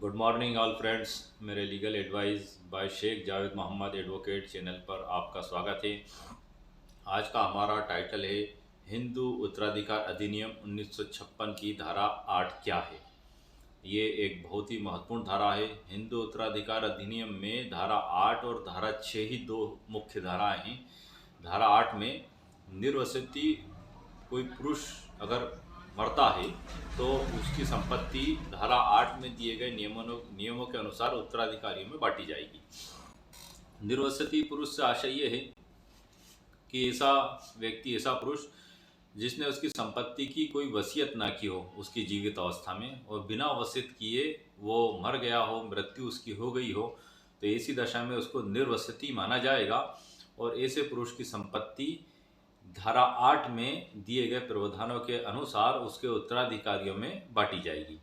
Good morning all friends. मेरे legal advice by Sheikh Javed Mohammad advocate channel पर आपका स्वागत है। आज का हमारा टाइटल है हिंदू उत्तराधिकार अधिनियम 1956 की धारा 8 क्या है। ये एक बहुत ही महत्वपूर्ण धारा है। हिंदू उत्तराधिकार अधिनियम में धारा 8 और धारा 6 ही दो मुख्य धाराएं हैं। धारा 8 में निर्वसति कोई पुरुष अगर मरता है तो उसकी संपत्ति धारा 8 में दिए गए नियमों के अनुसार उत्तराधिकारियों में बांटी जाएगी। निर्वसति पुरुष से आशय ये है कि ऐसा व्यक्ति, ऐसा पुरुष जिसने उसकी संपत्ति की कोई वसीयत ना की हो उसकी जीवित अवस्था में, और बिना वसीयत किए वो मर गया हो, मृत्यु उसकी हो गई हो, तो ऐसी दशा में उसको निर्वसति माना जाएगा और ऐसे पुरुष की संपत्ति धारा 8 में दिए गए प्रावधानों के अनुसार उसके उत्तराधिकारियों में बांटी जाएगी।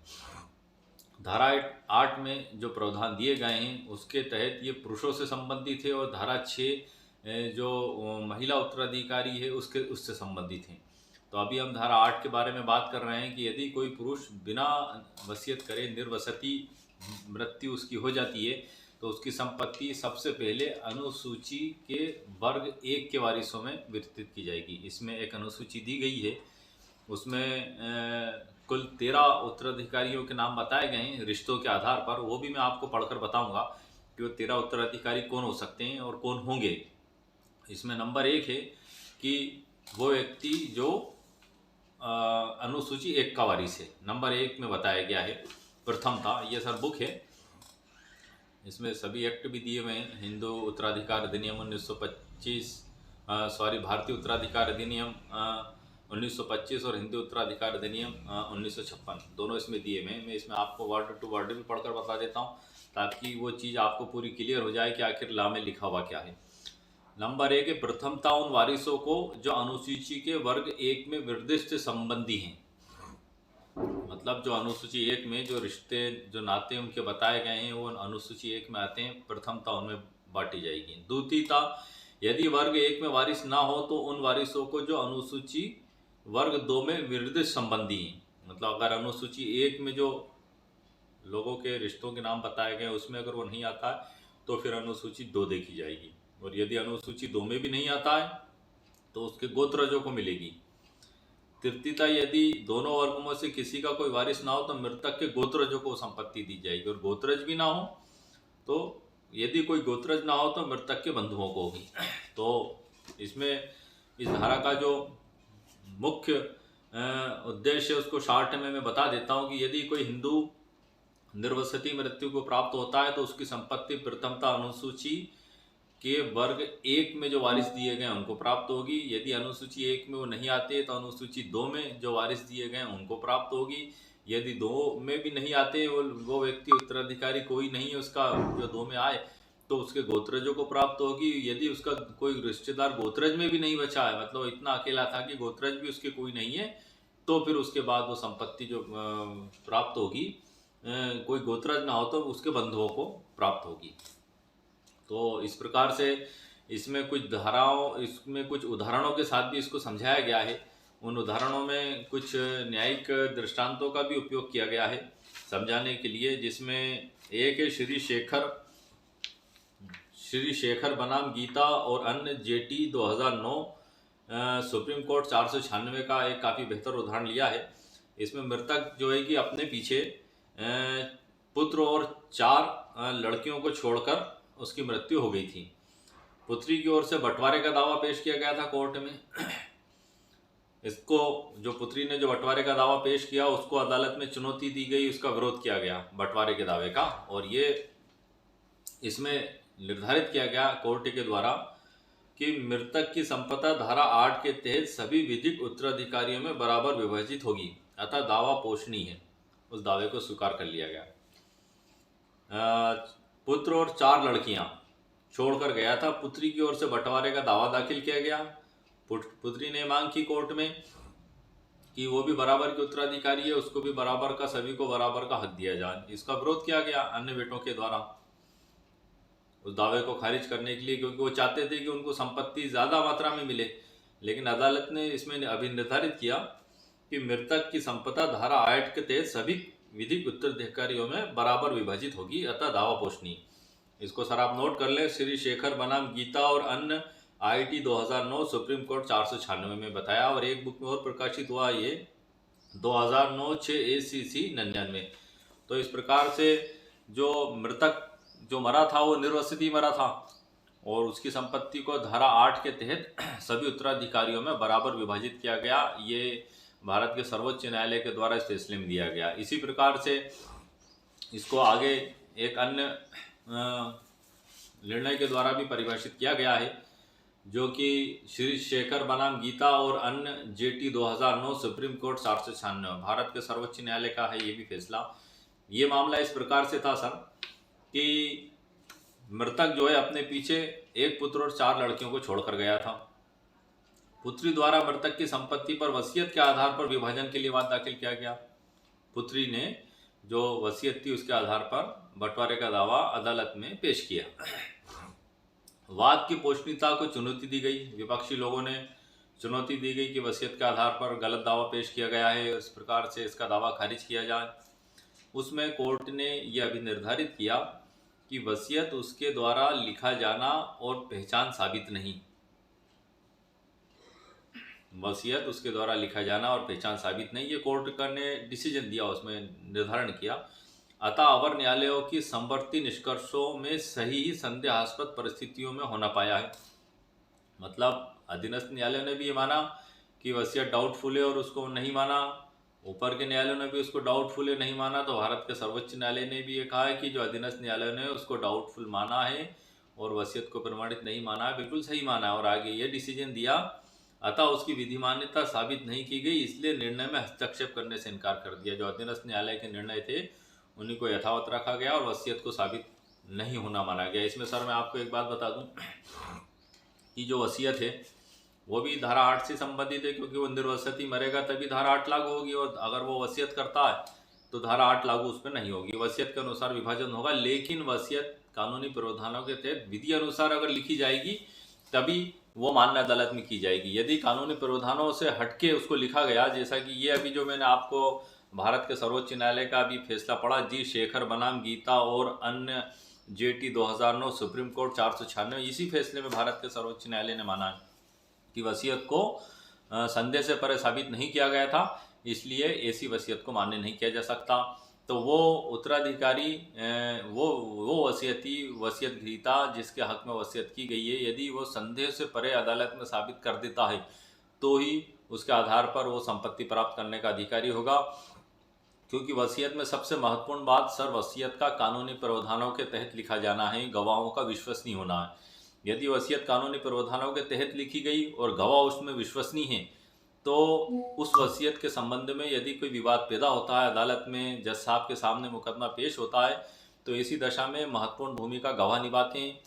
धारा 8 में जो प्रावधान दिए गए हैं उसके तहत ये पुरुषों से संबंधित है, और धारा 6 जो महिला उत्तराधिकारी है उससे संबंधित है। तो अभी हम धारा 8 के बारे में बात कर रहे हैं कि यदि कोई पुरुष बिना वसीयत करे निर्वसति मृत्यु उसकी हो जाती है तो उसकी संपत्ति सबसे पहले अनुसूची के वर्ग 1 के वारिसों में वितरित की जाएगी। इसमें एक अनुसूची दी गई है, उसमें कुल 13 उत्तराधिकारियों के नाम बताए गए हैं रिश्तों के आधार पर। वो भी मैं आपको पढ़कर बताऊंगा कि वो 13 उत्तराधिकारी कौन हो सकते हैं और कौन होंगे। इसमें नंबर 1 है कि वो व्यक्ति जो अनुसूची 1 का वारिस है। नंबर 1 में बताया गया है प्रथम था, ये सर बुक है, इसमें सभी एक्ट भी दिए हुए हैं। हिंदू उत्तराधिकार अधिनियम 1925, भारतीय उत्तराधिकार अधिनियम 1925 और हिंदू उत्तराधिकार अधिनियम 1956 दोनों इसमें दिए हुए हैं। मैं इसमें आपको वर्ड टू वर्ड भी पढ़कर बता देता हूँ ताकि वो चीज़ आपको पूरी क्लियर हो जाए कि आखिर ला में लिखा हुआ क्या है। नंबर 1 है प्रथमता उन वारिसों को जो अनुसूची के वर्ग 1 में निर्दिष्ट संबंधी हैं। मतलब जो अनुसूची 1 में जो रिश्ते, जो नाते उनके बताए गए हैं वो अनुसूची 1 में आते हैं, प्रथमता उनमें बांटी जाएगी। द्वितीयता, यदि वर्ग 1 में वारिस ना हो तो उन वारिसों को जो अनुसूची वर्ग 2 में निर्दिष्ट संबंधी हैं। मतलब अगर अनुसूची 1 में जो लोगों के रिश्तों के नाम बताए गए उसमें अगर वो नहीं आता है तो फिर अनुसूची 2 देखी जाएगी, और यदि अनुसूची 2 में भी नहीं आता है तो उसके गोत्रजों को मिलेगी। तृतीयता, यदि दोनों वर्गों में से किसी का कोई वारिस ना हो तो मृतक के गोत्रजों को संपत्ति दी जाएगी, और गोत्रज भी ना हो तो यदि कोई गोत्रज ना हो तो मृतक के बंधुओं को होगी। तो इसमें इस धारा का जो मुख्य उद्देश्य है उसको शॉर्ट में मैं बता देता हूँ कि यदि कोई हिंदू निर्वसति मृत्यु को प्राप्त होता है तो उसकी संपत्ति प्रथमता अनुसूची के वर्ग 1 में जो वारिस दिए गए उनको प्राप्त होगी। यदि अनुसूची 1 में वो नहीं आते तो अनुसूची 2 में जो वारिस दिए गए उनको प्राप्त होगी। यदि 2 में भी नहीं आते, वो व्यक्ति उत्तराधिकारी कोई नहीं है उसका जो 2 में आए, तो उसके गोत्रजों को प्राप्त होगी। यदि उसका कोई रिश्तेदार गोत्रज में भी नहीं बचा है, मतलब इतना अकेला था कि गोत्रज भी उसके कोई नहीं है, तो फिर उसके बाद वो संपत्ति जो प्राप्त होगी, कोई गोत्रज ना हो तो उसके बंधुओं को प्राप्त होगी। तो इस प्रकार से इसमें कुछ उदाहरणों के साथ भी इसको समझाया गया है। उन उदाहरणों में कुछ न्यायिक दृष्टांतों का भी उपयोग किया गया है समझाने के लिए, जिसमें एक है श्री शेखर बनाम गीता और अन्य जेटी 2009 सुप्रीम कोर्ट 496 का एक काफ़ी बेहतर उदाहरण लिया है। इसमें मृतक जो है कि अपने पीछे पुत्र और 4 लड़कियों को छोड़कर उसकी मृत्यु हो गई थी। पुत्री की ओर से बंटवारे का दावा पेश किया गया था कोर्ट में। इसको जो पुत्री ने जो बंटवारे का दावा पेश किया उसको अदालत में चुनौती दी गई, उसका विरोध किया गया बंटवारे के दावे का, और ये इसमें निर्धारित किया गया कोर्ट के द्वारा कि मृतक की संपदा धारा 8 के तहत सभी विधिक उत्तराधिकारियों में बराबर विभाजित होगी, अतः दावा पोषणीय है। उस दावे को स्वीकार कर लिया गया। पुत्र और 4 लड़कियां छोड़कर गया था। पुत्री की ओर से बंटवारे का दावा दाखिल किया गया। पुत्री ने मांग की कोर्ट में कि वो भी बराबर की उत्तराधिकारी है, उसको भी बराबर का, सभी को बराबर का हक दिया जाए। इसका विरोध किया गया अन्य बेटों के द्वारा उस दावे को खारिज करने के लिए, क्योंकि वो चाहते थे कि उनको संपत्ति ज़्यादा मात्रा में मिले। लेकिन अदालत ने इसमें अभी निर्धारित किया कि मृतक की संपदा धारा 8 के तहत सभी विधिक उत्तराधिकारियों में बराबर विभाजित होगी, अतः दावा पोषणीय। इसको सर आप नोट कर लें। श्री शेखर बनाम गीता और अन्य, IIT 2009, सुप्रीम कोर्ट 496 में बताया। और एक बुक में और प्रकाशित हुआ ये 2009 6 ACC 99। तो इस प्रकार से जो मृतक जो मरा था वो निर्वसित ही मरा था और उसकी संपत्ति को धारा 8 के तहत सभी उत्तराधिकारियों में बराबर विभाजित किया गया। ये भारत के सर्वोच्च न्यायालय के द्वारा इस फैसले में दिया गया। इसी प्रकार से इसको आगे एक अन्य निर्णय के द्वारा भी परिभाषित किया गया है, जो कि श्री शेखर बनाम गीता और अन्य JT 2009, सुप्रीम कोर्ट 496, भारत के सर्वोच्च न्यायालय का है ये भी फैसला। ये मामला इस प्रकार से था सर कि मृतक जो है अपने पीछे एक पुत्र और 4 लड़कियों को छोड़कर गया था। पुत्री द्वारा मृतक की संपत्ति पर वसीयत के आधार पर विभाजन के लिए वाद दाखिल किया गया। पुत्री ने जो वसीयत थी उसके आधार पर बंटवारे का दावा अदालत में पेश किया। वाद की पोषणीयता को चुनौती दी गई। विपक्षी लोगों ने चुनौती दी गई कि वसीयत के आधार पर गलत दावा पेश किया गया है, इस प्रकार से इसका दावा खारिज किया जाए। उसमें कोर्ट ने यह भी निर्धारित किया कि वसीयत उसके द्वारा लिखा जाना और पहचान साबित नहीं। वसीयत उसके द्वारा लिखा जाना और पहचान साबित नहीं, ये कोर्ट का ने डिसीजन दिया, उसमें निर्धारण किया। अतः अवर न्यायालयों की समवर्ती निष्कर्षों में सही ही संदेहास्पद परिस्थितियों में होना पाया है। मतलब अधीनस्थ न्यायालय ने भी ये माना कि वसीयत डाउटफुल है और उसको नहीं माना, ऊपर के न्यायालयों ने भी उसको डाउटफुल है नहीं माना, तो भारत के सर्वोच्च न्यायालय ने भी ये कहा है कि जो अधीनस्थ न्यायालय ने उसको डाउटफुल माना है और वसीयत को प्रमाणित नहीं माना है, बिल्कुल सही माना है। और आगे ये डिसीजन दिया, अतः उसकी विधिमान्यता साबित नहीं की गई, इसलिए निर्णय में हस्तक्षेप करने से इनकार कर दिया। जो अधीनस्थ न्यायालय के निर्णय थे उन्हीं को यथावत रखा गया और वसीयत को साबित नहीं होना माना गया। इसमें सर मैं आपको एक बात बता दूं कि जो वसीयत है वो भी धारा 8 से संबंधित है, क्योंकि वो निर्वसित ही मरेगा तभी धारा 8 लागू होगी, और अगर वो वसीयत करता है तो धारा 8 लागू उस पर नहीं होगी। वसीयत के अनुसार विभाजन होगा, लेकिन वसीयत कानूनी प्रावधानों के तहत विधि अनुसार अगर लिखी जाएगी तभी वो मान्य अदालत में की जाएगी। यदि कानूनी प्रावधानों से हटके उसको लिखा गया, जैसा कि ये अभी जो मैंने आपको भारत के सर्वोच्च न्यायालय का भी फैसला पढ़ा, जी शेखर बनाम गीता और अन्य JT 2009, सुप्रीम कोर्ट 496, इसी फैसले में भारत के सर्वोच्च न्यायालय ने माना कि वसीयत को संदेह से परे साबित नहीं किया गया था, इसलिए ऐसी वसीयत को मान्य नहीं किया जा सकता। तो वो उत्तराधिकारी वो वसीयत गृहीता जिसके हक में वसीयत की गई है, यदि वो संदेह से परे अदालत में साबित कर देता है तो ही उसके आधार पर वो संपत्ति प्राप्त करने का अधिकारी होगा। क्योंकि वसीयत में सबसे महत्वपूर्ण बात सर वसीयत का कानूनी प्रावधानों के तहत लिखा जाना है, गवाहों का विश्वसनीय होना है। यदि वसीयत कानूनी प्रावधानों के तहत लिखी गई और गवाह उसमें विश्वसनीय है तो उस वसीयत के संबंध में यदि कोई विवाद पैदा होता है, अदालत में जज साहब के सामने मुकदमा पेश होता है, तो इसी दशा में महत्वपूर्ण भूमिका गवाह निभाते हैं।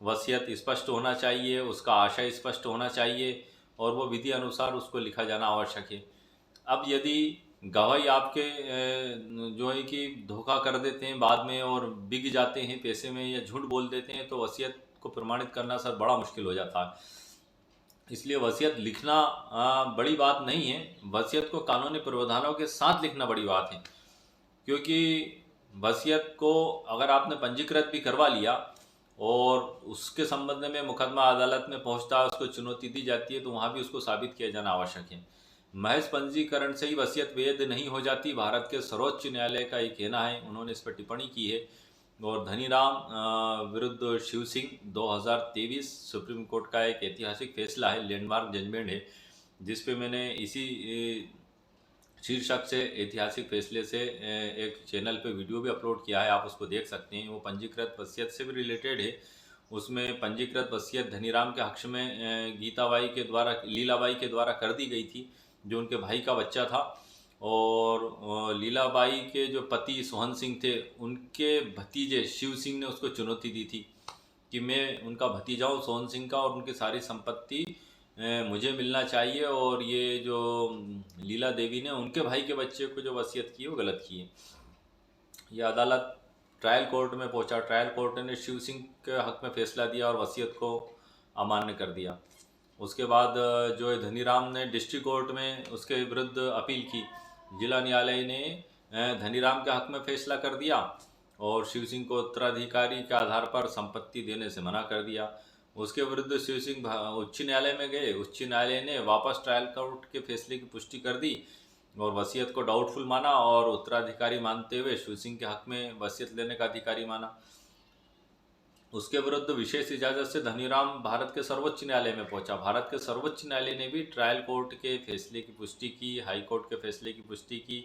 वसीयत स्पष्ट होना चाहिए, उसका आशय स्पष्ट होना चाहिए और वो विधि अनुसार उसको लिखा जाना आवश्यक है। अब यदि गवाही आपके जो है कि धोखा कर देते हैं बाद में और बिक जाते हैं पैसे में या झूठ बोल देते हैं, तो वसीयत को प्रमाणित करना सर बड़ा मुश्किल हो जाता है। इसलिए वसीयत लिखना बड़ी बात नहीं है, वसीयत को कानूनी प्रावधानों के साथ लिखना बड़ी बात है। क्योंकि वसीयत को अगर आपने पंजीकृत भी करवा लिया और उसके संबंध में मुकदमा अदालत में पहुंचता है, उसको चुनौती दी जाती है, तो वहाँ भी उसको साबित किया जाना आवश्यक है। महज पंजीकरण से ही वसीयत वैध नहीं हो जाती, भारत के सर्वोच्च न्यायालय का ये कहना है, उन्होंने इस पर टिप्पणी की है। और धनीराम विरुद्ध शिव सिंह 2023 सुप्रीम कोर्ट का एक ऐतिहासिक फैसला है, लैंडमार्क जजमेंट है, जिसपे मैंने इसी शीर्षक से ऐतिहासिक फैसले से एक चैनल पे वीडियो भी अपलोड किया है, आप उसको देख सकते हैं। वो पंजीकृत वसीयत से भी रिलेटेड है। उसमें पंजीकृत वसीयत धनीराम के हक़ में गीताबाई के द्वारा, लीलाबाई के द्वारा कर दी गई थी, जो उनके भाई का बच्चा था। और लीलाबाई के जो पति सोहन सिंह थे, उनके भतीजे शिव सिंह ने उसको चुनौती दी थी कि मैं उनका भतीजा हूँ सोहन सिंह का, और उनकी सारी संपत्ति मुझे मिलना चाहिए, और ये जो लीला देवी ने उनके भाई के बच्चे को जो वसीयत की वो गलत की है। ये अदालत ट्रायल कोर्ट में पहुंचा, ट्रायल कोर्ट ने शिव सिंह के हक में फैसला दिया और वसीयत को अमान्य कर दिया। उसके बाद जो है धनीराम ने डिस्ट्रिक्ट कोर्ट में उसके विरुद्ध अपील की, जिला न्यायालय ने धनीराम के हक में फैसला कर दिया और शिव सिंह को उत्तराधिकारी के आधार पर संपत्ति देने से मना कर दिया। उसके विरुद्ध शिव सिंह उच्च न्यायालय में गए। उच्च न्यायालय ने वापस ट्रायल कोर्ट के फैसले की पुष्टि कर दी और वसीयत को डाउटफुल माना और उत्तराधिकारी मानते हुए शिव सिंह के हक में वसीयत लेने का अधिकारी माना। उसके विरुद्ध विशेष इजाजत से धनीराम भारत के सर्वोच्च न्यायालय में पहुंचा। भारत के सर्वोच्च न्यायालय ने भी ट्रायल कोर्ट के फैसले की पुष्टि की, हाई कोर्ट के फैसले की पुष्टि की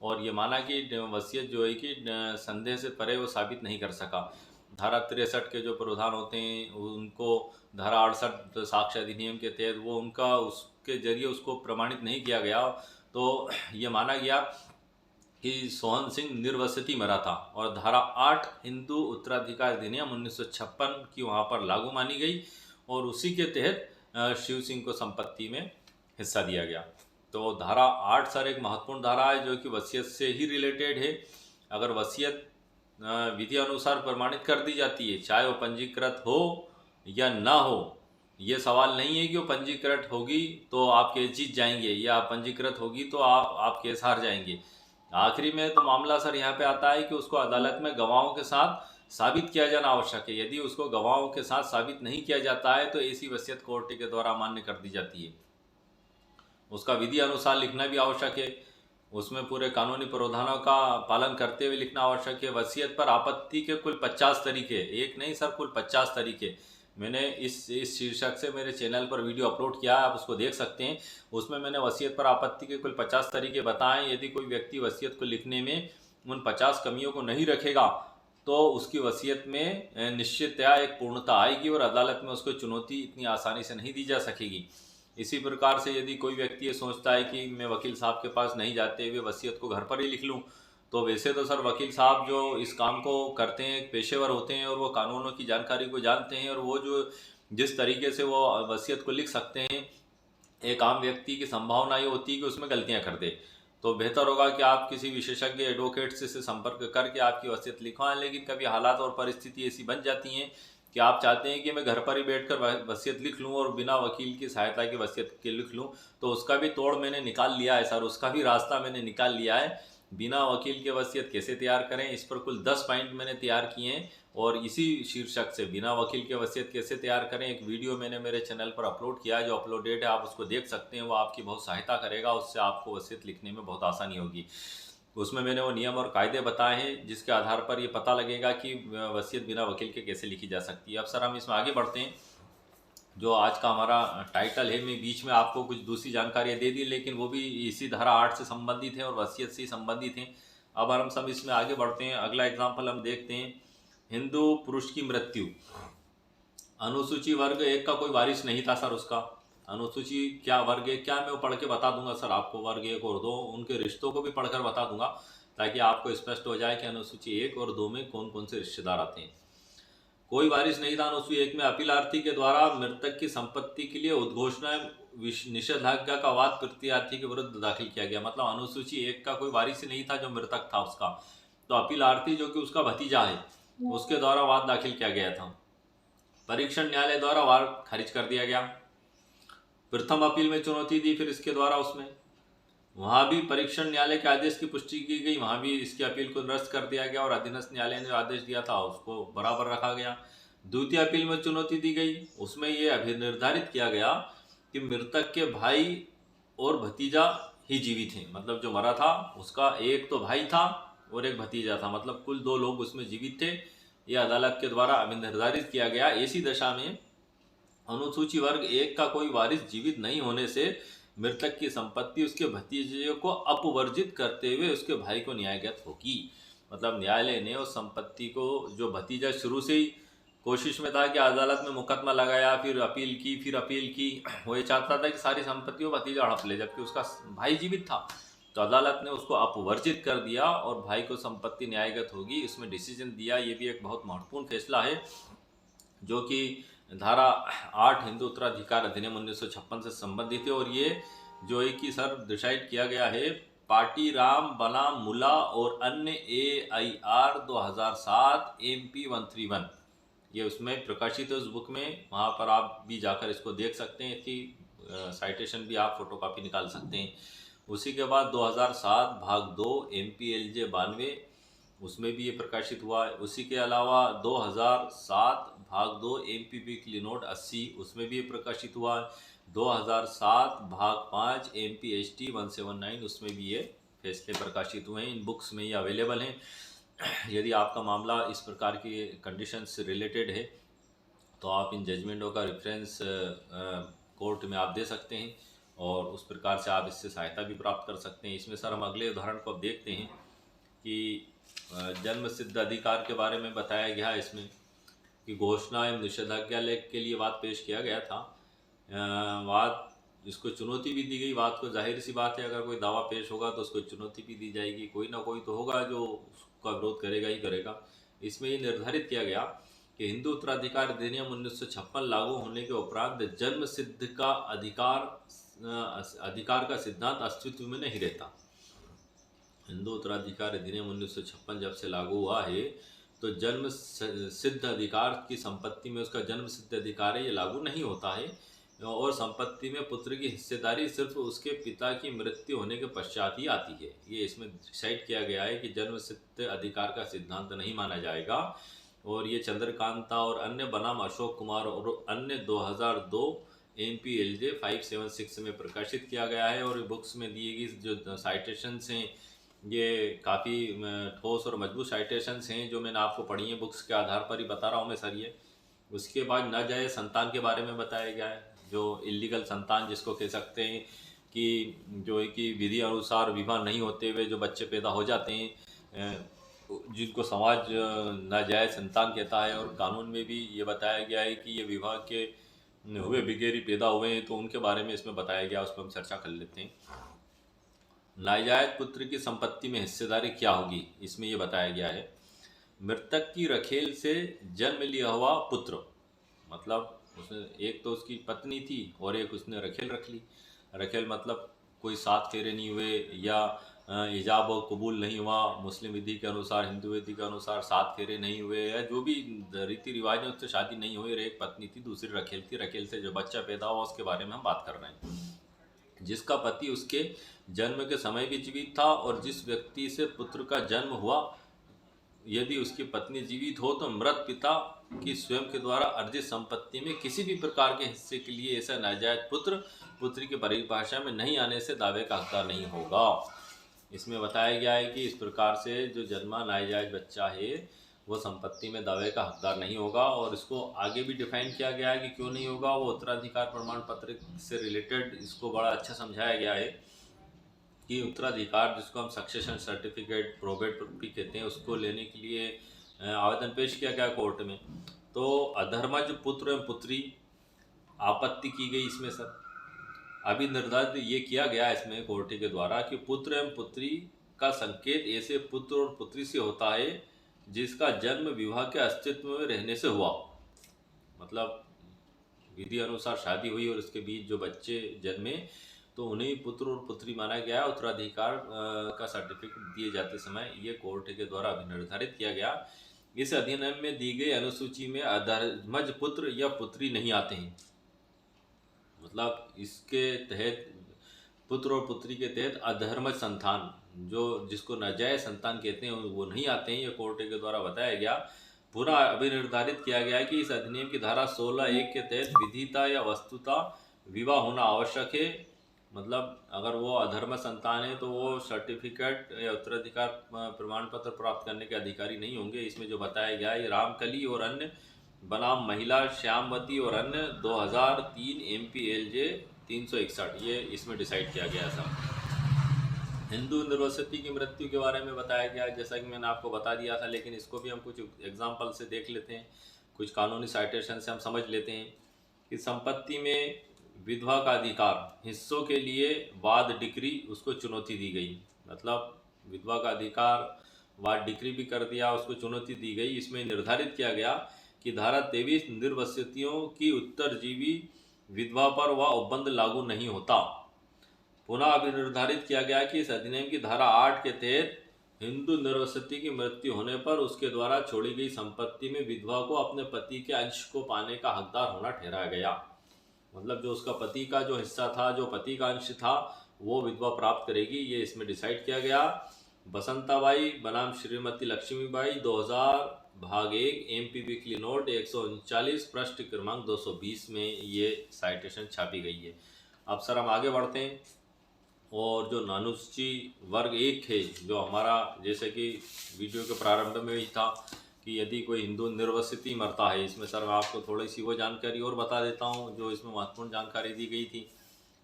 और ये माना कि वसीयत जो है कि संदेह से परे वो साबित नहीं कर सका। धारा 63 के जो प्रावधान होते हैं उनको धारा 68 साक्ष्य अधिनियम के तहत वो उनका उसके जरिए उसको प्रमाणित नहीं किया गया, तो ये माना गया कि सोहन सिंह निर्वसति मरा था और धारा 8 हिंदू उत्तराधिकार अधिनियम 1956 की वहाँ पर लागू मानी गई और उसी के तहत शिव सिंह को संपत्ति में हिस्सा दिया गया। तो धारा 8 सर एक महत्वपूर्ण धारा है जो कि वसीयत से ही रिलेटेड है। अगर वसीयत विधि अनुसार प्रमाणित कर दी जाती है, चाहे वो पंजीकृत हो या ना हो, ये सवाल नहीं है कि वो पंजीकृत होगी तो आप केस जीत जाएंगे या पंजीकृत होगी तो आप केस हार जाएंगे। आखिरी में तो मामला सर यहाँ पे आता है कि उसको अदालत में गवाहों के साथ साबित किया जाना आवश्यक है। यदि उसको गवाहों के साथ साबित नहीं किया जाता है तो ऐसी वसीयत कोर्ट के द्वारा मान्य कर दी जाती है। उसका विधि अनुसार लिखना भी आवश्यक है, उसमें पूरे कानूनी प्रावधानों का पालन करते हुए लिखना आवश्यक है। वसीयत पर आपत्ति के कुल 50 तरीके, एक नहीं सर कुल 50 तरीके, मैंने इस शीर्षक से मेरे चैनल पर वीडियो अपलोड किया है, आप उसको देख सकते हैं। उसमें मैंने वसीयत पर आपत्ति के कुल 50 तरीके बताएं। यदि कोई व्यक्ति वसीयत को लिखने में उन 50 कमियों को नहीं रखेगा तो उसकी वसीयत में निश्चितया एक पूर्णता आएगी और अदालत में उसको चुनौती इतनी आसानी से नहीं दी जा सकेगी। इसी प्रकार से यदि कोई व्यक्ति ये सोचता है कि मैं वकील साहब के पास नहीं जाते हुए वसीयत को घर पर ही लिख लूँ, तो वैसे तो सर वकील साहब जो इस काम को करते हैं पेशेवर होते हैं और वो कानूनों की जानकारी को जानते हैं और वो जो जिस तरीके से वो वसीयत को लिख सकते हैं, एक आम व्यक्ति की संभावना ये होती है कि उसमें गलतियां कर दे। तो बेहतर होगा कि आप किसी विशेषज्ञ एडवोकेट से संपर्क करके आपकी वसीयत लिखवाएं। लेकिन कभी हालात और परिस्थिति ऐसी बन जाती हैं कि आप चाहते हैं कि मैं घर पर ही बैठकर वसीयत लिख लूं और बिना वकील की सहायता के वसीयत के लिख लूं, तो उसका भी तोड़ मैंने निकाल लिया है सर, उसका भी रास्ता मैंने निकाल लिया है। बिना वकील के वसीयत कैसे तैयार करें, इस पर कुल 10 पॉइंट मैंने तैयार किए हैं और इसी शीर्षक से बिना वकील के वसीयत कैसे तैयार करें एक वीडियो मैंने मेरे चैनल पर अपलोड किया है, जो अपलोडेड है, आप उसको देख सकते हैं। वो आपकी बहुत सहायता करेगा, उससे आपको वसीयत लिखने में बहुत आसानी होगी। उसमें मैंने वो नियम और कायदे बताए हैं जिसके आधार पर ये पता लगेगा कि वसीयत बिना वकील के कैसे लिखी जा सकती है। अब सर हम इसमें आगे बढ़ते हैं। जो आज का हमारा टाइटल है, मैं बीच में आपको कुछ दूसरी जानकारियाँ दे दी लेकिन वो भी इसी धारा 8 से संबंधित है और वसीयत से ही संबंधित हैं। अब हम सब इसमें आगे बढ़ते हैं। अगला एग्जाम्पल हम देखते हैं, हिंदू पुरुष की मृत्यु। अनुसूची वर्ग 1 का कोई वारिस नहीं था सर, उसका अनुसूची क्या वर्ग है क्या मैं वो पढ़ के बता दूंगा सर आपको, वर्ग 1 और 2 उनके रिश्तों को भी पढ़कर बता दूंगा ताकि आपको स्पष्ट हो जाए कि अनुसूची 1 और 2 में कौन कौन से रिश्तेदार आते हैं। कोई वारिस नहीं था अनुसूची 1 में। अपीलार्थी के द्वारा मृतक की संपत्ति के लिए उद्घोषणा निषेधाज्ञा का वाद प्रत्यार्थी के विरुद्ध दाखिल किया गया। मतलब अनुसूची 1 का कोई वारिस नहीं था जो मृतक था उसका, तो अपीलार्थी जो कि उसका भतीजा है उसके द्वारा वाद दाखिल किया गया था। परीक्षण न्यायालय द्वारा वाद खारिज कर दिया गया। प्रथम अपील में चुनौती दी, फिर इसके द्वारा उसमें वहाँ भी परीक्षण न्यायालय के आदेश की पुष्टि की गई, वहाँ भी इसकी अपील को निरस्त कर दिया गया और अधीनस्थ न्यायालय ने जो आदेश दिया था उसको बराबर रखा गया। द्वितीय अपील में चुनौती दी गई, उसमें ये अभिनिर्धारित किया गया कि मृतक के भाई और भतीजा ही जीवित हैं। मतलब जो मरा था उसका एक तो भाई था और एक भतीजा था, मतलब कुल 2 लोग उसमें जीवित थे। यह अदालत के द्वारा अभिनिर्धारित किया गया। ऐसी दशा में अनुसूची वर्ग 1 का कोई वारिस जीवित नहीं होने से मृतक की संपत्ति उसके भतीजे को अपवर्जित करते हुए उसके भाई को न्यायगत होगी। मतलब न्यायालय ने उस संपत्ति को, जो भतीजा शुरू से ही कोशिश में था कि अदालत में मुकदमा लगाया, फिर अपील की, वो ये चाहता था कि सारी संपत्ति वो भतीजा हड़प ले, जबकि उसका भाई जीवित था। तो अदालत ने उसको अपवर्जित कर दिया और भाई को संपत्ति न्यायगत होगी, इसमें डिसीजन दिया। ये भी एक बहुत महत्वपूर्ण फैसला है जो कि धारा 8 हिंदू उत्तराधिकार अधिनियम 1956 से संबंधित है। और ये जो है कि सर डिसाइड किया गया है पाटी राम बनाम मुला और अन्य AIR 2007 MP 131, ये उसमें प्रकाशित है उस बुक में, वहाँ पर आप भी जाकर इसको देख सकते हैं। इसकी साइटेशन भी आप फोटोकॉपी निकाल सकते हैं। उसी के बाद 2007 भाग 2 MPLJ 92, उसमें भी ये प्रकाशित हुआ है। उसी के अलावा 2007 भाग 2 MP वीकली नोट 80, उसमें भी ये प्रकाशित हुआ है। 2007 भाग 5 MPHT 179, उसमें भी ये फैसले प्रकाशित हुए हैं। इन बुक्स में ये अवेलेबल हैं। यदि आपका मामला इस प्रकार की कंडीशन से रिलेटेड है तो आप इन जजमेंटों का रेफरेंस कोर्ट में आप दे सकते हैं और उस प्रकार से आप इससे सहायता भी प्राप्त कर सकते हैं। इसमें सर हम अगले उदाहरण को अब देखते हैं कि जन्म सिद्ध अधिकार के बारे में बताया गया है इसमें कि घोषणा एवं निषेधाज्ञा लेख के लिए वाद पेश किया गया था। वाद इसको चुनौती भी दी गई। वाद को जाहिर सी बात है, अगर कोई दावा पेश होगा तो उसको चुनौती भी दी जाएगी। कोई ना कोई तो होगा जो उसका विरोध करेगा ही करेगा। इसमें ये निर्धारित किया गया कि हिंदू उत्तराधिकार अधिनियम 1956 लागू होने के उपरांत जन्म सिद्ध का अधिकार का सिद्धांत अस्तित्व में नहीं रहता। हिंदू उत्तराधिकार अधिनियम 1956 जब से लागू हुआ है तो जन्म सिद्ध अधिकार की संपत्ति में उसका जन्म सिद्ध अधिकार है, ये लागू नहीं होता है। और संपत्ति में पुत्र की हिस्सेदारी सिर्फ उसके पिता की मृत्यु होने के पश्चात ही आती है। ये इसमें डिसाइड किया गया है कि जन्म सिद्ध अधिकार का सिद्धांत नहीं माना जाएगा। और ये चंद्रकांता और अन्य बनाम अशोक कुमार और अन्य 2002 MPLJ 576 में प्रकाशित किया गया है। और बुक्स में दिए गई जो साइटेशंस हैं ये काफ़ी ठोस और मजबूत साइटेशंस हैं जो मैंने आपको पढ़ी हैं, बुक्स के आधार पर ही बता रहा हूँ मैं सर ये। उसके बाद नाजायज़ संतान के बारे में बताया गया है, जो इलीगल संतान जिसको कह सकते हैं कि जो है कि विधि अनुसार विवाह नहीं होते हुए जो बच्चे पैदा हो जाते हैं, जिनको समाज नाजायज़ संतान कहता है। और कानून में भी ये बताया गया है कि ये विवाह के हुए बिगैर पैदा हुए हैं, तो उनके बारे में इसमें बताया गया, उस पर हम चर्चा कर लेते हैं। नाजायज पुत्र की संपत्ति में हिस्सेदारी क्या होगी, इसमें यह बताया गया है। मृतक की रखेल से जन्म लिया हुआ पुत्र, मतलब उसने एक तो उसकी पत्नी थी और एक उसने रखेल रख ली। रखेल मतलब कोई 7 फेरे नहीं हुए या इजाब और कबूल नहीं हुआ, मुस्लिम विधि के अनुसार, हिंदू विधि के अनुसार 7 फेरे नहीं हुए, या जो भी रीति रिवाज है उससे शादी नहीं हुई और एक पत्नी थी, दूसरी रखेल थी। रखेल से जो बच्चा पैदा हुआ उसके बारे में हम बात कर रहे हैं। जिसका पति उसके जन्म के समय भी जीवित था और जिस व्यक्ति से पुत्र का जन्म हुआ, यदि उसकी पत्नी जीवित हो तो मृत पिता की स्वयं के द्वारा अर्जित संपत्ति में किसी भी प्रकार के हिस्से के लिए ऐसा नाजायज पुत्र पुत्री की परिभाषा में नहीं आने से दावे का हकदार नहीं होगा। इसमें बताया गया है कि इस प्रकार से जो जन्मा नाजायज बच्चा है वो संपत्ति में दावे का हकदार नहीं होगा। और इसको आगे भी डिफाइन किया गया है कि क्यों नहीं होगा। वो उत्तराधिकार प्रमाण पत्र से रिलेटेड इसको बड़ा अच्छा समझाया गया है कि उत्तराधिकार जिसको हम सक्सेशन सर्टिफिकेट प्रोबेट भी कहते हैं, उसको लेने के लिए आवेदन पेश किया गया कोर्ट में। तो अधर्मज पुत्र एवं पुत्री आपत्ति की गई इसमें सर। अभी निर्धारित ये किया गया इसमें कोर्ट के द्वारा कि पुत्र एवं पुत्री का संकेत ऐसे पुत्र और पुत्री से होता है जिसका जन्म विवाह के अस्तित्व में रहने से हुआ। मतलब विधि अनुसार शादी हुई और उसके बीच जो बच्चे जन्मे तो उन्हें पुत्र और पुत्री माना गया। उत्तराधिकार का सर्टिफिकेट दिए जाते समय ये कोर्ट के द्वारा अभी निर्धारित किया गया। इस अधिनियम में दी गई अनुसूची में अधर्मज पुत्र या पुत्री नहीं आते हैं। मतलब इसके तहत पुत्र और पुत्री के तहत अधर्मज संतान जो जिसको नाजायज संतान कहते हैं वो नहीं आते हैं, ये कोर्ट के द्वारा बताया गया। पूरा अभी निर्धारित किया गया है कि इस अधिनियम की धारा 16(1) के तहत विधिता या वस्तुता विवाह होना आवश्यक है। मतलब अगर वो अधर्म संतान है तो वो सर्टिफिकेट या उत्तराधिकार प्रमाण पत्र प्राप्त करने के अधिकारी नहीं होंगे। इसमें जो बताया गया है रामकली और अन्य बनाम महिला श्यामवती और अन्य 2003 MPLJ 361 ये इसमें डिसाइड किया गया था। हिंदू यूनिवर्सिटी की मृत्यु के बारे में बताया गया, जैसा कि मैंने आपको बता दिया था, लेकिन इसको भी हम कुछ एग्जाम्पल से देख लेते हैं, कुछ कानूनी साइटेशन से हम समझ लेते हैं कि संपत्ति में विधवा का अधिकार हिस्सों के लिए वाद डिक्री उसको चुनौती दी गई। मतलब विधवा का अधिकार वाद डिक्री भी कर दिया, उसको चुनौती दी गई। इसमें निर्धारित किया गया कि धारा 23 निर्वसितियों की उत्तरजीवी विधवा पर वह उपबंध लागू नहीं होता। पुनः अभी निर्धारित किया गया कि इस अधिनियम की धारा 8 के तहत हिंदू निर्वसिति की मृत्यु होने पर उसके द्वारा छोड़ी गई संपत्ति में विधवा को अपने पति के अंश को पाने का हकदार होना ठहराया गया। मतलब जो उसका पति का जो हिस्सा था, जो पति का अंश था, वो विधवा प्राप्त करेगी, ये इसमें डिसाइड किया गया। बसंताबाई बनाम श्रीमती लक्ष्मीबाई 2000 भाग 1 एमपी वीकली नोट 139 पृष्ठ क्रमांक 220 में ये साइटेशन छापी गई है। अब सर हम आगे बढ़ते हैं, और जो अनुसूची वर्ग 1 है, जो हमारा जैसे कि वीडियो के प्रारंभ में ही था कि यदि कोई हिंदू निर्वसित ही मरता है, इसमें सर मैं आपको थोड़ी सी वो जानकारी और बता देता हूँ जो इसमें महत्वपूर्ण जानकारी दी गई थी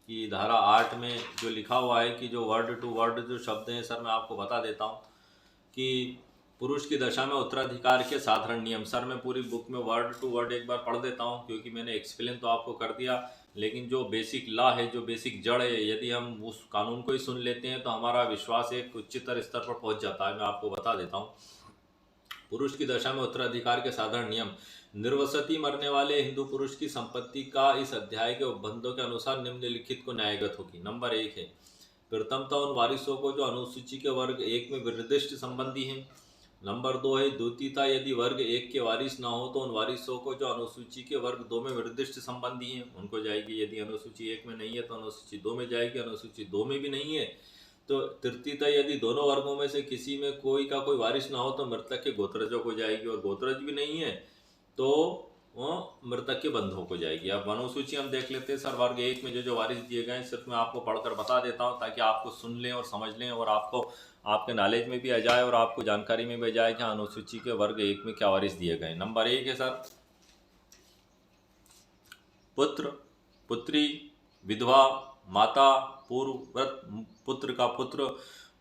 कि धारा 8 में जो लिखा हुआ है कि जो वर्ड टू वर्ड जो शब्द हैं सर मैं आपको बता देता हूँ कि पुरुष की दशा में उत्तराधिकार के साधारण नियम। सर मैं पूरी बुक में वर्ड टू वर्ड एक बार पढ़ देता हूँ, क्योंकि मैंने एक्सप्लेन तो आपको कर दिया, लेकिन जो बेसिक लॉ है, जो बेसिक जड़ है, यदि हम उस कानून को ही सुन लेते हैं तो हमारा विश्वास एक उच्चतर स्तर पर पहुँच जाता है। मैं आपको बता देता हूँ। पुरुष की दशा में उत्तराधिकार के साधारण नियम। निर्वसति मरने वाले हिंदू पुरुष की संपत्ति का इस अध्याय के उपबंधों के अनुसार निम्नलिखित को न्यायगत होगी। नंबर 1 है प्रथमतः उन वारिसों को जो अनुसूची के वर्ग 1 में निर्दिष्ट संबंधी हैं। नंबर 2 है द्वितीयता, यदि वर्ग 1 के वारिस ना हो तो उन वारिसों को जो अनुसूची के वर्ग 2 में निर्दिष्ट संबंधी हैं उनको जाएगी। यदि अनुसूची 1 में नहीं है तो अनुसूची 2 में जाएगी। अनुसूची 2 में भी नहीं है तो तृतीयता, यदि दोनों वर्गों में से किसी में कोई का कोई वारिस ना हो तो मृतक के गोत्रजों को जाएगी, और गोत्रज भी नहीं है तो वो मृतक के बंधुओं को जाएगी। अब अनुसूची हम देख लेते हैं सर। वर्ग 1 में जो वारिस दिए गए हैं सिर्फ मैं आपको पढ़कर बता देता हूँ ताकि आपको सुन लें और समझ लें, और आपको आपके नॉलेज में भी आ जाए और आपको जानकारी में भी आ जाए कि अनुसूची के वर्ग 1 में क्या वारिस दिए गए। नंबर 1 है सर पुत्र, पुत्री, विधवा, माता, पूर्व मृत पुत्र का पुत्र,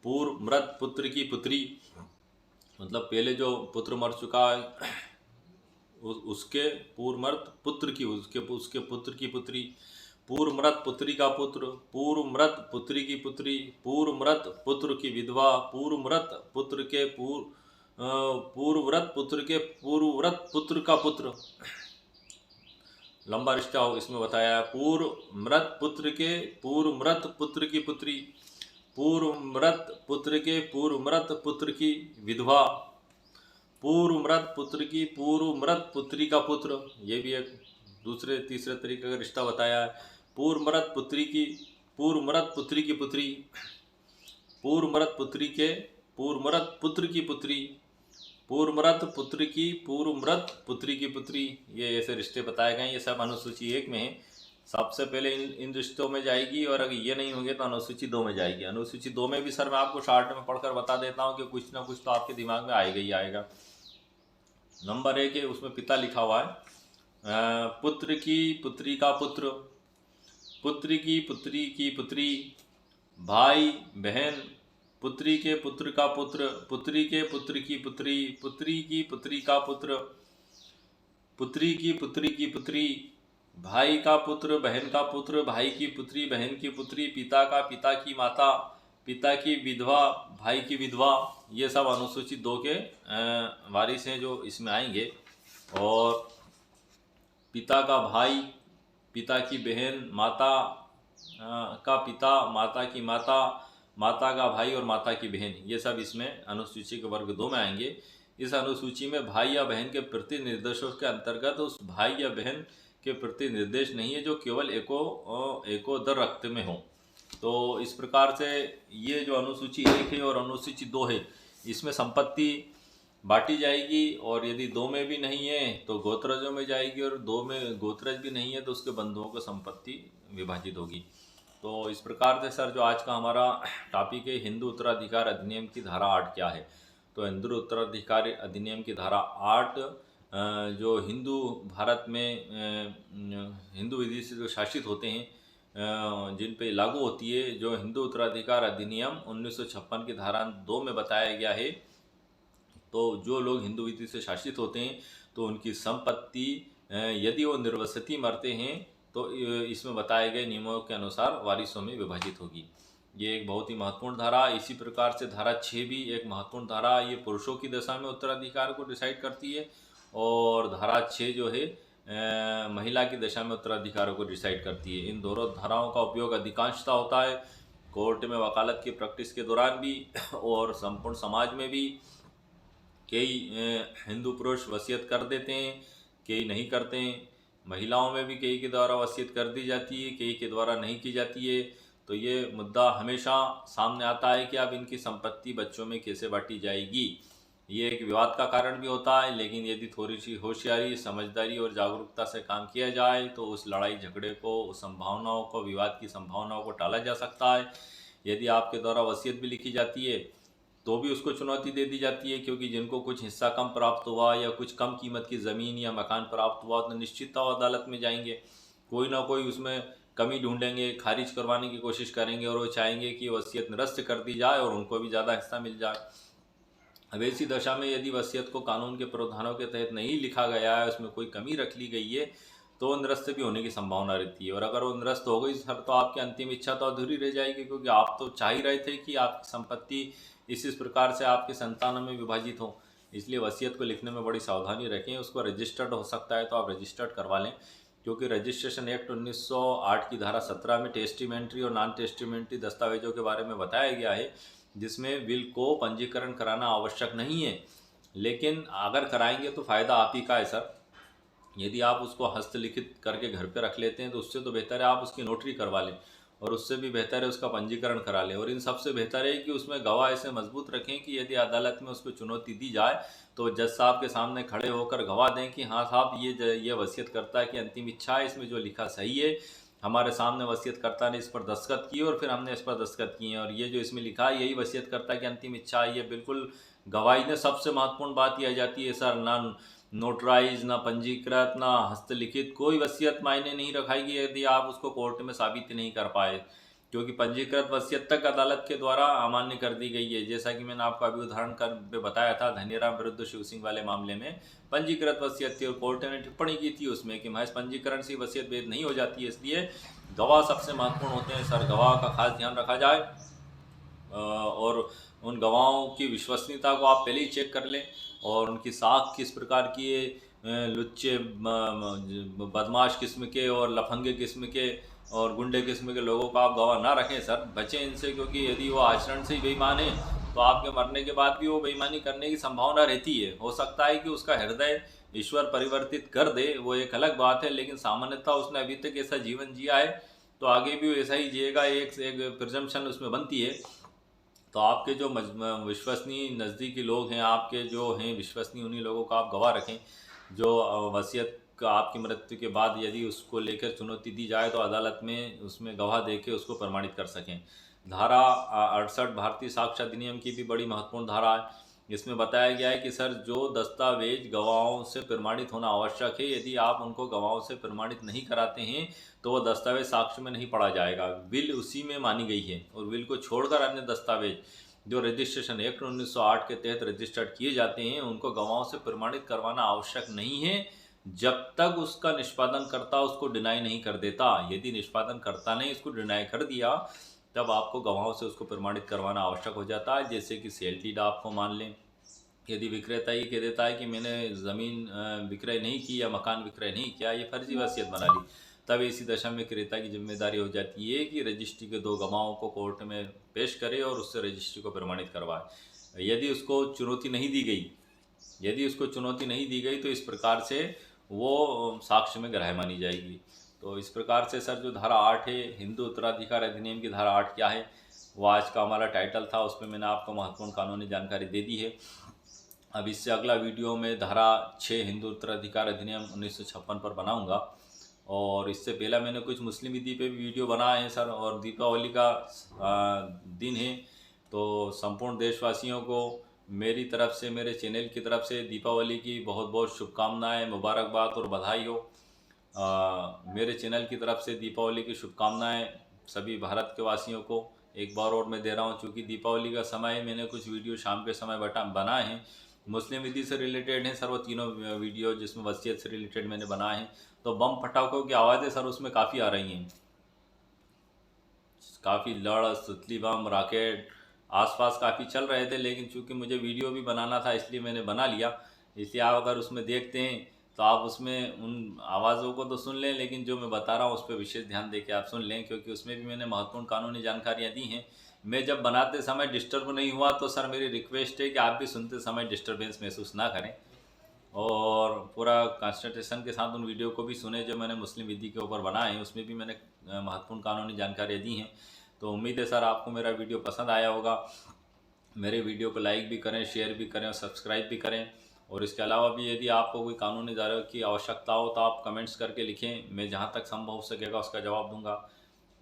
पूर्व मृत पुत्र की पुत्री, मतलब पहले जो पुत्र मर चुका है उसके पूर्व मृत पुत्र की उसके पुत्र की पुत्री, पूर्व मृत पुत्री का पुत्र, पूर्व मृत पुत्री की पुत्री, पूर्व मृत पुत्र की विधवा, पूर्व मृत पुत्र के पूर्व मृत पुत्र के पूर्व मृत पुत्र का पुत्र। लंबा रिश्ता हो इसमें बताया है। पूर्व मृत पुत्र के पूर्व मृत पुत्र की पुत्री, पूर्व मृत पुत्र के पूर्व मृत पुत्र की विधवा, पूर्व मृत पुत्र की पूर्व मृत पुत्री का पुत्र। ये भी एक दूसरे तीसरे तरीके का रिश्ता बताया है। पूर्व मृत पुत्री की पूर्व मृत पुत्री की पुत्री, पूर्व मृत पुत्री के पूर्व मृत पुत्र की पुत्री, पूर्व मृत पुत्र की पूर्व मृत पुत्री की पुत्री। ये ऐसे रिश्ते बताए गए। ये सब अनुसूची 1 में है। सबसे पहले इन रिश्तों में जाएगी, और अगर ये नहीं होंगे तो अनुसूची 2 में जाएगी। अनुसूची 2 में भी सर मैं आपको शॉर्ट में पढ़कर बता देता हूँ कि कुछ ना कुछ तो आपके दिमाग में आएगा ही आएगा। नंबर 1 है उसमें पिता लिखा हुआ है। पुत्र की पुत्री का पुत्र, पुत्री की पुत्री की पुत्री, भाई बहन, पुत्री के पुत्र का पुत्र, पुत्री के पुत्र की पुत्री, पुत्री की पुत्री का पुत्र, पुत्री की पुत्री की पुत्री, भाई का पुत्र बहन का पुत्र, भाई की पुत्री बहन की पुत्री, पिता का पिता की माता, पिता की विधवा, भाई की विधवा। ये सब अनुसूचित 2 के वारिस हैं जो इसमें आएंगे। और पिता का भाई, पिता की बहन, माता का पिता, माता की माता, माता का भाई और माता की बहन, ये सब इसमें अनुसूची के वर्ग 2 में आएंगे। इस अनुसूची में भाई या बहन के प्रति निर्देशों के अंतर्गत उस भाई या बहन के प्रति निर्देश नहीं है जो केवल एकोदर रक्त में हो। तो इस प्रकार से ये जो अनुसूची 1 है और अनुसूची 2 है इसमें संपत्ति बांटी जाएगी, और यदि 2 में भी नहीं है तो गोत्रजों में जाएगी, और 2 में गोत्रज भी नहीं है तो उसके बंधुओं को संपत्ति विभाजित होगी। तो इस प्रकार से सर जो आज का हमारा टॉपिक है हिंदू उत्तराधिकार अधिनियम की धारा 8 क्या है। तो हिंदू उत्तराधिकार अधिनियम की धारा 8 जो हिंदू भारत में हिंदू विधि से जो शासित होते हैं जिन पे लागू होती है, जो हिंदू उत्तराधिकार अधिनियम 1956 की धारा 2 में बताया गया है। तो जो लोग हिंदू विधि से शासित होते हैं तो उनकी संपत्ति यदि वो निर्वसति मरते हैं तो इसमें बताए गए नियमों के अनुसार वारिसों में विभाजित होगी। ये एक बहुत ही महत्वपूर्ण धारा। इसी प्रकार से धारा 6 भी एक महत्वपूर्ण धारा, ये पुरुषों की दशा में उत्तराधिकार को डिसाइड करती है, और धारा 6 जो है महिला की दशा में उत्तराधिकार को डिसाइड करती है। इन दोनों धाराओं का उपयोग अधिकांशतः होता है कोर्ट में वकालत की प्रैक्टिस के दौरान भी, और संपूर्ण समाज में भी। कई हिंदू पुरुष वसीयत कर देते हैं, कई नहीं करते हैं। महिलाओं में भी कई के द्वारा वसीयत कर दी जाती है, कई के द्वारा नहीं की जाती है। तो ये मुद्दा हमेशा सामने आता है कि अब इनकी संपत्ति बच्चों में कैसे बांटी जाएगी। ये एक विवाद का कारण भी होता है, लेकिन यदि थोड़ी सी होशियारी, समझदारी और जागरूकता से काम किया जाए तो उस लड़ाई झगड़े को, उस संभावनाओं को, विवाद की संभावनाओं को टाला जा सकता है। यदि आपके द्वारा वसीयत भी लिखी जाती है तो भी उसको चुनौती दे दी जाती है, क्योंकि जिनको कुछ हिस्सा कम प्राप्त हुआ या कुछ कम कीमत की ज़मीन या मकान प्राप्त हुआ तो निश्चित तौर अदालत में जाएंगे, कोई ना कोई उसमें कमी ढूंढेंगे, खारिज करवाने की कोशिश करेंगे और वो चाहेंगे कि वसीयत निरस्त कर दी जाए और उनको भी ज़्यादा हिस्सा मिल जाए। अब ऐसी दशा में यदि वसीयत को कानून के प्रावधानों के तहत नहीं लिखा गया है, उसमें कोई कमी रख ली गई है, तो निरस्त भी होने की संभावना रहती है। और अगर वो निरस्त हो गई सर, तो आपकी अंतिम इच्छा तो अधूरी रह जाएगी, क्योंकि आप तो चाह ही रहे थे कि आपकी संपत्ति इस प्रकार से आपके संतानों में विभाजित हो। इसलिए वसीयत को लिखने में बड़ी सावधानी रखें। उसको रजिस्टर्ड हो सकता है तो आप रजिस्टर्ड करवा लें, क्योंकि रजिस्ट्रेशन एक्ट 1908 की धारा 17 में टेस्टिमेंट्री और नॉन टेस्टिमेंट्री दस्तावेजों के बारे में बताया गया है, जिसमें विल को पंजीकरण कराना आवश्यक नहीं है। लेकिन अगर कराएंगे तो फ़ायदा आप ही का है सर। यदि आप उसको हस्तलिखित करके घर पे रख लेते हैं तो उससे तो बेहतर है आप उसकी नोटरी करवा लें, और उससे भी बेहतर है उसका पंजीकरण करा लें। और इन सबसे बेहतर है कि उसमें गवाह ऐसे मजबूत रखें कि यदि अदालत में उसको चुनौती दी जाए तो जज साहब के सामने खड़े होकर गवाह दें कि हाँ साहब, ये वसीयत करता की अंतिम इच्छा है, इसमें जो लिखा सही है। हमारे सामने वसीयत करता ने इस पर दस्तखत किए और फिर हमने इस पर दस्तखत किए हैं, और ये जो इसमें लिखा है यही वसीयत करता की अंतिम इच्छा है। ये बिल्कुल गवाही में सबसे महत्वपूर्ण बात यह आ जाती है सर। ना नोटराइज, ना पंजीकृत, ना हस्तलिखित कोई वसीयत मायने नहीं रखाएगी यदि आप उसको कोर्ट में साबित नहीं कर पाए, क्योंकि पंजीकृत वसीयत तक अदालत के द्वारा अमान्य कर दी गई है। जैसा कि मैंने आपको अभी उदाहरण कर पे बताया था, धनीराम विरुद्ध शिव सिंह वाले मामले में पंजीकृत वसीयत थी और कोर्ट ने टिप्पणी की थी उसमें कि महज पंजीकरण से वसीयत वैध नहीं हो जाती है। इसलिए गवाह सबसे महत्वपूर्ण होते हैं सर। गवाह का खास ध्यान रखा जाए और उन गवाहों की विश्वसनीयता को आप पहले ही चेक कर लें, और उनकी साख किस प्रकार की है। लुच्चे, बदमाश किस्म के और लफंगे किस्म के और गुंडे किस्म के लोगों का आप गवाह ना रखें सर, बचें इनसे, क्योंकि यदि वो आचरण से ही बेईमान है तो आपके मरने के बाद भी वो बेईमानी करने की संभावना रहती है। हो सकता है कि उसका हृदय ईश्वर परिवर्तित कर दे, वो एक अलग बात है, लेकिन सामान्यतः उसने अभी तक ऐसा जीवन जिया है तो आगे भी वो ऐसा ही जिएगा, एक से एक प्रिजम्पशन उसमें बनती है। तो आपके जो विश्वसनीय नज़दीकी लोग हैं, आपके जो हैं विश्वसनीय, उन्हीं लोगों का आप गवाह रखें, जो वसीयत का आपकी मृत्यु के बाद यदि उसको लेकर चुनौती दी जाए तो अदालत में उसमें गवाह देके उसको प्रमाणित कर सकें। धारा 68 भारतीय साक्ष्य अधिनियम की भी बड़ी महत्वपूर्ण धारा है। इसमें बताया गया है कि सर, जो दस्तावेज गवाहों से प्रमाणित होना आवश्यक है, यदि आप उनको गवाहों से प्रमाणित नहीं कराते हैं तो वह दस्तावेज साक्ष्य में नहीं पढ़ा जाएगा। विल उसी में मानी गई है, और विल को छोड़कर अन्य दस्तावेज जो रजिस्ट्रेशन एक्ट 1908 के तहत रजिस्टर्ड किए जाते हैं उनको गवाहों से प्रमाणित करवाना आवश्यक नहीं है, जब तक उसका निष्पादन करता उसको डिनाई नहीं कर देता। यदि निष्पादन करता ने इसको डिनाई कर दिया तब आपको गवाहों से उसको प्रमाणित करवाना आवश्यक हो जाता है। जैसे कि सेल डीड आपको मान लें, यदि विक्रेता ये कह देता है कि मैंने ज़मीन विक्रय नहीं की या मकान विक्रय नहीं किया, ये फर्जी वसीयत बना ली, तब इसी दशा में क्रेता की जिम्मेदारी हो जाती है कि रजिस्ट्री के 2 गवाहों को कोर्ट में पेश करे और उससे रजिस्ट्री को प्रमाणित करवाए। यदि उसको चुनौती नहीं दी गई, तो इस प्रकार से वो साक्ष्य में ग्राह्य मानी जाएगी। तो इस प्रकार से सर, जो धारा 8 है हिंदू उत्तराधिकार अधिनियम की धारा 8 क्या है, वो आज का हमारा टाइटल था। उसमें मैंने आपको महत्वपूर्ण कानूनी जानकारी दे दी है। अब इससे अगला वीडियो में धारा 6 हिंदू उत्तराधिकार अधिनियम 1956 पर बनाऊंगा, और इससे पहले मैंने कुछ मुस्लिम विधि पे भी वीडियो बनाए हैं सर। और दीपावली का दिन है, तो संपूर्ण देशवासियों को मेरी तरफ से, मेरे चैनल की तरफ से दीपावली की बहुत बहुत शुभकामनाएं, मुबारकबाद और बधाई हो। मेरे चैनल की तरफ से दीपावली की शुभकामनाएं सभी भारत के वासियों को एक बार और मैं दे रहा हूं। चूँकि दीपावली का समय, मैंने कुछ वीडियो शाम के समय बनाए हैं, मुस्लिम विधि से रिलेटेड हैं सर वो तीनों वीडियो, जिसमें वसीयत से रिलेटेड मैंने बनाए हैं। तो बम पटाखों की आवाज़ें सर उसमें काफ़ी आ रही हैं, काफ़ी लड़, सुतली बम, रॉकेट आसपास काफ़ी चल रहे थे, लेकिन चूंकि मुझे वीडियो भी बनाना था इसलिए मैंने बना लिया। इसलिए आप अगर उसमें देखते हैं तो आप उसमें उन आवाज़ों को तो सुन लें, लेकिन जो मैं बता रहा हूँ उस पर विशेष ध्यान दे के आप सुन लें, क्योंकि उसमें भी मैंने महत्वपूर्ण कानूनी जानकारियाँ दी हैं। मैं जब बनाते समय डिस्टर्ब नहीं हुआ तो सर मेरी रिक्वेस्ट है कि आप भी सुनते समय डिस्टर्बेंस महसूस ना करें, और पूरा कंसंट्रेशन के साथ उन वीडियो को भी सुने जो मैंने मुस्लिम विधि के ऊपर बनाए हैं। उसमें भी मैंने महत्वपूर्ण कानूनी जानकारियाँ दी हैं। तो उम्मीद है सर आपको मेरा वीडियो पसंद आया होगा। मेरे वीडियो को लाइक भी करें, शेयर भी करें और सब्सक्राइब भी करें। और इसके अलावा भी यदि आपको कोई कानूनी दायरे की आवश्यकता हो तो आप कमेंट्स करके लिखें, मैं जहां तक संभव हो सकेगा उसका जवाब दूंगा।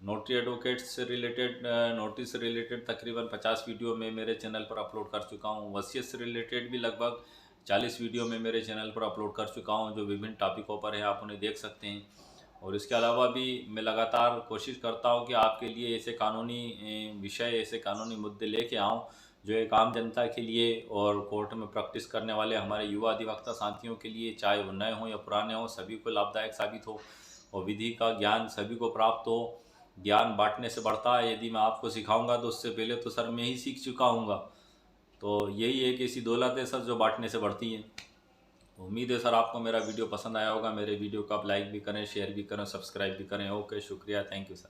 नोटरी एडवोकेट से रिलेटेड, नोटिस से रिलेटेड तकरीबन 50 वीडियो मैं मेरे चैनल पर अपलोड कर चुका हूँ। वसीयत से रिलेटेड भी लगभग 40 वीडियो मैं मेरे चैनल पर अपलोड कर चुका हूँ, जो विभिन्न टॉपिकों पर है, आप उन्हें देख सकते हैं। और इसके अलावा भी मैं लगातार कोशिश करता हूँ कि आपके लिए ऐसे कानूनी विषय, ऐसे कानूनी मुद्दे लेके आऊँ जो एक आम जनता के लिए और कोर्ट में प्रैक्टिस करने वाले हमारे युवा अधिवक्ता साथियों के लिए, चाहे वो नए हों या पुराने हों, सभी को लाभदायक साबित हो और विधि का ज्ञान सभी को प्राप्त हो। ज्ञान बांटने से बढ़ता है, यदि मैं आपको सिखाऊंगा तो उससे पहले तो सर मैं ही सीख चुका हूँगा। तो यही एक ऐसी दौलत है सर जो बांटने से बढ़ती है। उम्मीद है सर आपको मेरा वीडियो पसंद आया होगा। मेरे वीडियो को आप लाइक भी करें, शेयर भी करें, सब्सक्राइब भी करें। ओके, शुक्रिया, थैंक यू सर।